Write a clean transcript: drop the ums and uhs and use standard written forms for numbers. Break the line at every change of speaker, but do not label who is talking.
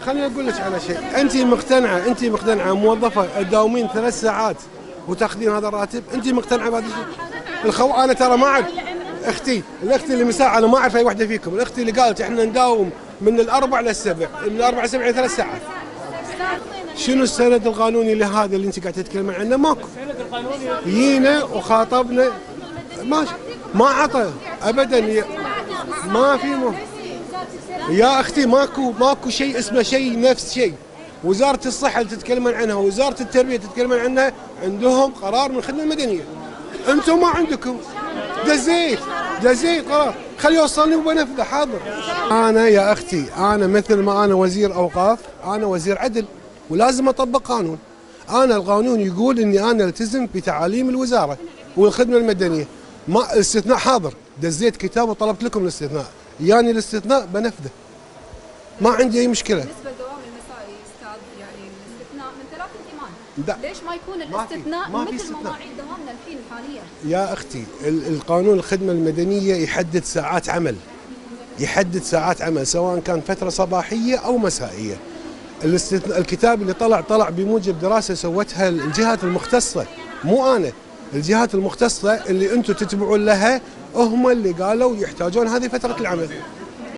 خليني اقول لك على شيء، انت مقتنعه موظفه تداومين 3 ساعات وتاخذين هذا الراتب؟ انت مقتنعه بهذا الشيء؟ انا ترى ما اعرف الاختي اللي مساء، انا ما اعرف اي وحده فيكم، الاختي اللي قالت احنا نداوم من ال4 لل7، من ال4 ل7 يعني 3 ساعات. شنو السند القانوني لهذا اللي انت قاعد تتكلمين عنه؟ ماكو. جينا وخاطبنا ماشي، ما عطى ابدا، ما في يا اختي ماكو شيء اسمه شيء نفس شيء. وزاره الصحه اللي تتكلمون عنها، وزاره التربيه تتكلمون عنها، عندهم قرار من الخدمه المدنيه. انتم ما عندكم. دزيت قرار، خلي يوصلني وبنفذه حاضر. انا يا اختي، انا مثل ما انا وزير اوقاف، انا وزير عدل ولازم اطبق قانون. انا القانون يقول اني انا التزم بتعاليم الوزاره والخدمه المدنيه. ما الاستثناء حاضر، دزيت كتاب وطلبت لكم الاستثناء، يعني الاستثناء بنفذه، ما عندي اي مشكله.
بالنسبه للدوام المسائي استاذ، يعني الاستثناء من 3 ايمان، ليش ما يكون الاستثناء مثل مواعيد دوامنا الحين حاليا؟
يا اختي القانون الخدمه المدنيه يحدد ساعات عمل، سواء كان فتره صباحيه او مسائيه. الكتاب اللي طلع بموجب دراسه سوتها الجهات المختصه، مو انا، الجهات المختصه اللي انتم تتبعون لها هم اللي قالوا يحتاجون هذه فتره العمل.